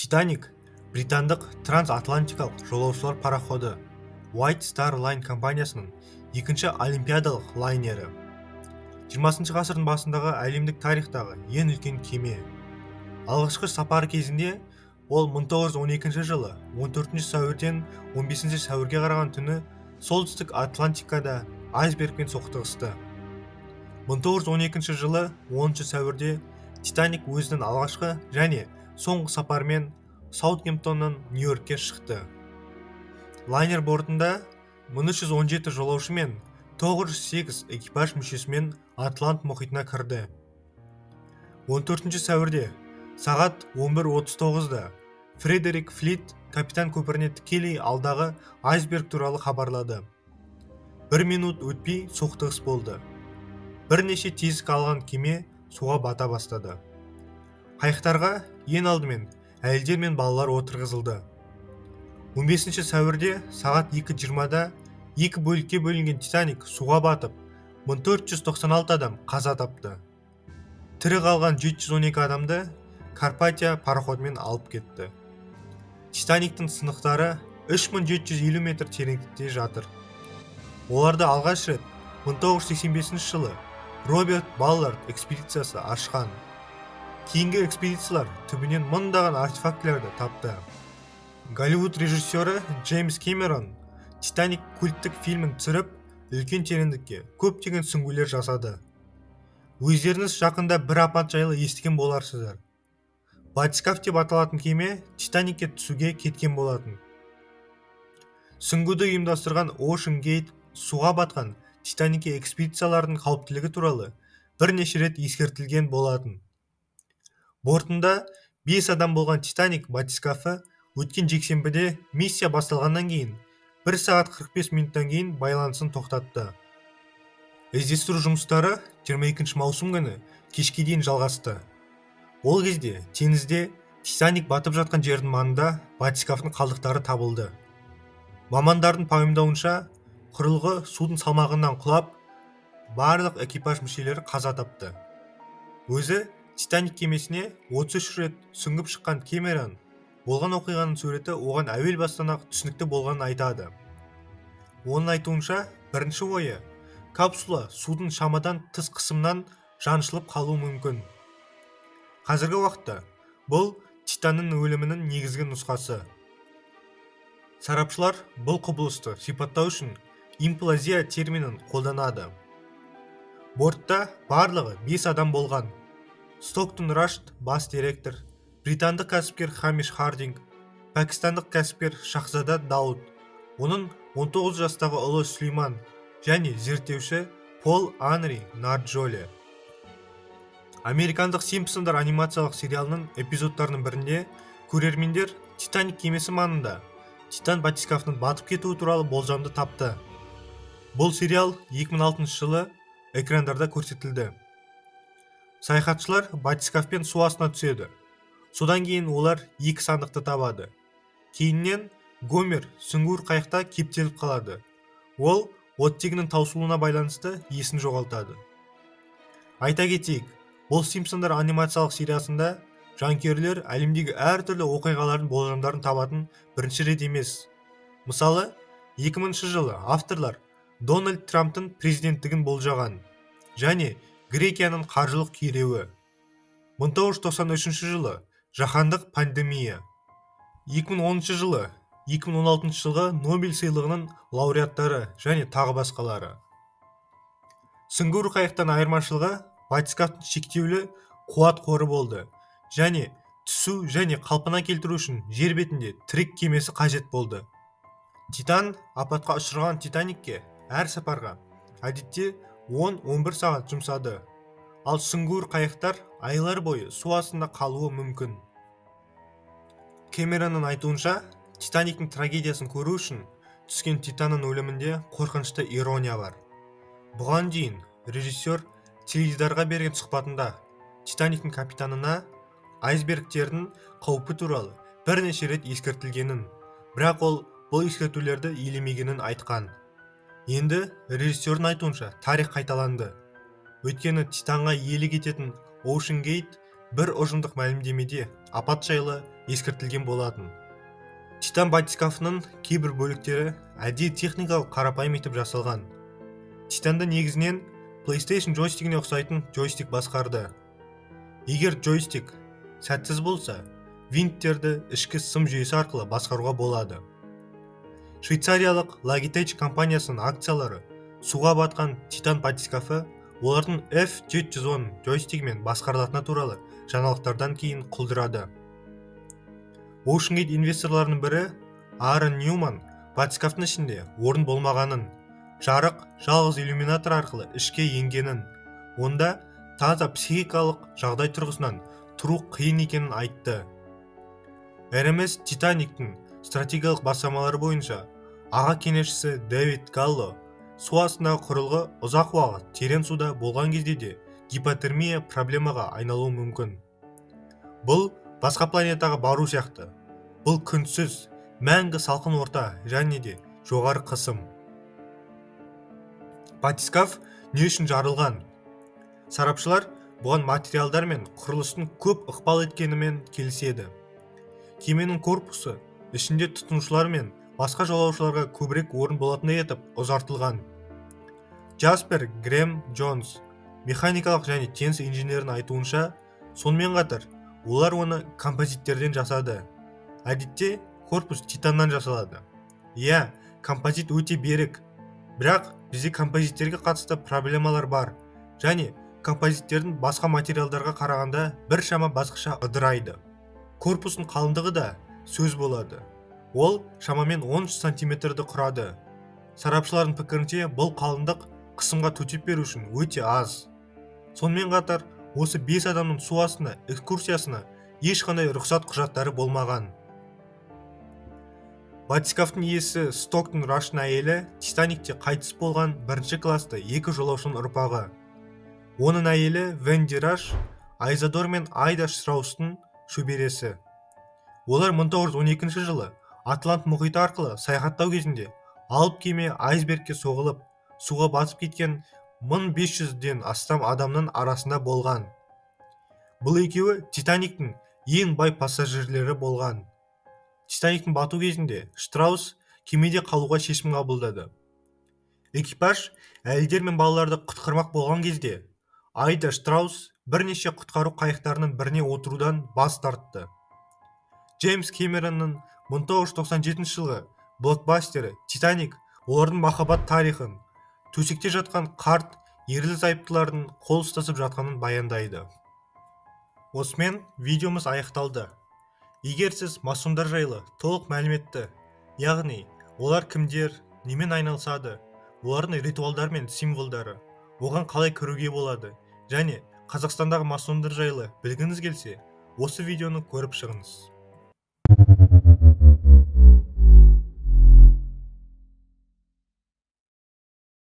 Титаник британдық трансатлантикалық жолаушылар пароходы White Star Line компаниясының екінші олимпиадалық лайнері. 20 ғасырдың басындағы әлемдік тарихтағы ең үлкен кеме. Алғашқы сапары кезінде ол 1912 жылы 14 сәуірден 15 сәуірге қараған түні солтүстік Атлантикада айсбергпен соқтығысты. 1912 жылы 10 сәуірде Титаник өзінің алғашқы және соңғы сапармен Саутгемптоннан Нью-Йоркке шықты. Лайнер бортында 1317 жолаушы мен 908 экипаж мүшесімен Атлант мұхитына кірді. 14 сәуірде сағат 11:39-да Фредерик Флит капитан көпіріне тікелей алдағы айсберг туралы хабарлады. 1 минут өтпей соқтығыс болды. Бірнеше тесік алған кеме суға бата бастады. Қайықтарға ең алдымен әйелдер мен балалар отырғызылды. 15 сәуірде сағат 2:20-да екі бөлікке бөлінген Титаник суға батып, 1496 адам қаза тапты. Тірі қалған 712 адамды Карпатия пароходымен алып кетті. Титаниктің сынықтары 3750 метр тереңдікте жатыр. Оларды алғаш рет 1985 жылы Роберт Баллард экспедициясы ашқан. Кейінгі экспедициялар түбінен мыңдаған артефактілерді тапты. Голливуд режиссері Джеймс Кэмерон Титаник культтік фильмін түсіріп, үлкен тереңдікке көптеген сүңгулер жасады. Өздеріңіз жақында бір апат жайлы естіген боларсыздар. Батискаф деп аталатын кеме Титаникке түсуге кеткен болатын. Сүңгуді ұйымдастырған Ocean Gate суға батқан Титаникке экспедициялардың қауіптілігі туралы бірнеше рет ескертілген болатын. Бортында 5 адам болған Титаник батискафы өткен жексенбіде миссия басталғаннан кейін 1 сағат 45 минуттан кейін байланысын тоқтатты. Іздестіру жұмыстары 22 маусым күні кешке дейін жалғасты. Ол кезде теңізде Титаник батып жатқан жердің маңында батискафтың қалдықтары табылды. Мамандардың пайымдауынша, құрылғы судың салмағынан құлап, барлық экипаж мүшелері қаза тапты. Өзі Титаник кемесіне 33 рет сүңгіп шыққан Кэмерон болған оқиғаның суреті оған әуел бастан-ақ түсінікті болғанын айтады. Оның айтуынша, бірінші ойы капсула судың шамадан тыс қысымнан жаншылып қалуы мүмкін. Қазіргі уақытта бұл Титанның өлімінің негізгі нұсқасы. Сарапшылар бұл құбылысты сипаттау үшін имплазия терминін қолданады. Бортта барлығы 5 адам болған. Стоктон Рашт бас директор, британдық кәсіпкер Хамиш Хардинг, пәкістандық кәсіпкер Шахзада Дауд, оның 19 жастағы ұлы Сүлейман және зерттеуші Пол Анри Нарджоле. Американдық Симпсондар анимациялық сериалының эпизодтарының бірінде көрермендер Титаник кемесі маңында Титан батискафының батып кетуі туралы болжамды тапты. Бұл сериал 2006 жылы экрандарда көрсетілді. Саяхатшылар батискафпен су астына түседі. Содан кейін олар 2 сандықты табады. Кейіннен Гомер сүңгуір қайықта кептеліп қалады. Ол оттегінің таусылуына байланысты есін жоғалтады. Айта кетейік, бұл Симпсондар анимациялық сериясында жанкүйерлер әлемдегі әртүрлі оқиғалардың болжамдарын табатын бірінші рет емес. Мысалы, 2000 жылы авторлар Дональд Трамптың президенттігін болжаған және Грекияның қаржылық күйреуі. 1993 жылы жаһандық пандемия. 2010 жылы 2016 жылғы Нобель сыйлығының лауреаттары және тағы басқалары. Сүңгуір қайықтан айырмашылығы батискафтың шектеулі қуат қоры болды және түсу және қалпына келтіру үшін жер бетінде тірек кемесі қажет болды. Титан апатқа ұшыраған Титаникке әр сапарға әдетте 10-11 сағат жұмсады, ал сүңгуір қайықтар айлар бойы су астында қалуы мүмкін. Кэмеронның айтуынша, Титаниктің трагедиясын көру үшін түскен Титанның өлімінде қорқынышты ирония бар. Бұған дейін режиссер теледидарға берген сұхбатында Титаниктің капитанына айсбергтердің қаупі туралы бірнеше рет ескертілгенін, бірақ ол бұл ескертулерді елемегенін айтқан. Енді режиссердің айтуынша тарих қайталанды. Өйткені Титанға иелік ететін Ocean Gate бір ұжымдық мәлімдемеде апат жайлы ескертілген болатын. Титан батискафының кейбір бөліктері әдейі техникалық қарапайым етіп жасалған. Титанды негізінен PlayStation джойстигіне ұқсайтын джойстик басқарды. Егер джойстик сәтсіз болса, винттерді ішкі сым жүйесі арқылы басқаруға болады. Швейцариялық Logitech компаниясының акциялары суға батқан Титан батискафы олардың F710 джойстигімен басқарылатыны туралы жаңалықтардан кейін құлдырады. OceanGate инвесторларының бірі Аарон Ньюман батискафтың ішінде орын болмағанын, жарық жалғыз иллюминатор арқылы ішке енгенін, онда таза психикалық жағдай тұрғысынан тұру қиын екенін айтты. RMS Титаниктің стратегиялық бастамалары бойынша аға кеңесшісі Дэвид Галло су астындағы құрылғы ұзақ уақыт терең суда болған кезде де гипотермия проблемаға айналуы мүмкін. Бұл басқа планетаға бару сияқты. Бұл күнсіз, мәңгі салқын орта және де жоғары қысым. Батискаф не үшін жарылған? Сарапшылар бұған материалдар мен құрылыстың көп ықпал еткенімен келіседі. Кеменің корпусы ішінде тұтынушылар мен басқа жолаушыларға көбірек орын болатындай етіп ұзартылған. Джаспер Грэм Джонс, механикалық және теңіз инженерінің айтуынша, сонымен қатар олар оны композиттерден жасады. Әдетте корпус титаннан жасалады. Композит өте берік, бірақ бізде композиттерге қатысты проблемалар бар, және композиттердің басқа материалдарға қарағанда біршама басқаша ыдырайды. Корпустың қалыңдығы да сөз болады. Ол шамамен 13 сантиметрді құрады. Сарапшылардың пікірінше бұл қалыңдық қысымға төтеп беру үшін өте аз. Сонымен қатар, осы 5 адамның су астына экскурсиясына ешқандай рұқсат құжаттары болмаған. Батискафтың иесі Стоктон Рашның әйелі Титаникте қайтыс болған бірінші класты 2 жолаушының ұрпағы. Оның әйелі Венди Раш Айзадор мен Айда Штраустың шөбересі. Олар 1912 жылы Атлант мұхиты арқылы саяхаттау кезінде алып кеме айсбергке соғылып, суға батып кеткен 1500-ден астам адамның арасында болған. Бұл екеуі Титаниктің ең бай пассажирлері болған. Титаниктің бату кезінде Штраус кемеде қалуға шешім қабылдады. Экипаж әйелдер мен балаларды құтқармақ болған кезде Айда Штраус бірнеше құтқару қайықтарының біріне отырудан бас тартты. Джеймс Кэмеронның 1997 жылғы блокбастері Титаник олардың махаббат тарихын, төсекте жатқан қарт ерлі-зайыптылардың қол ұстасып жатқанын баяндайды. Осымен видеомыз аяқталды. Егер сіз масондар жайлы толық мәліметті, яғни олар кімдер, немен айналысады, олардың ритуалдар мен символдары, оған қалай кіруге болады, және Қазақстандағы масондар жайлы білгіңіз келсе, осы видеоны көріп шығыңыз.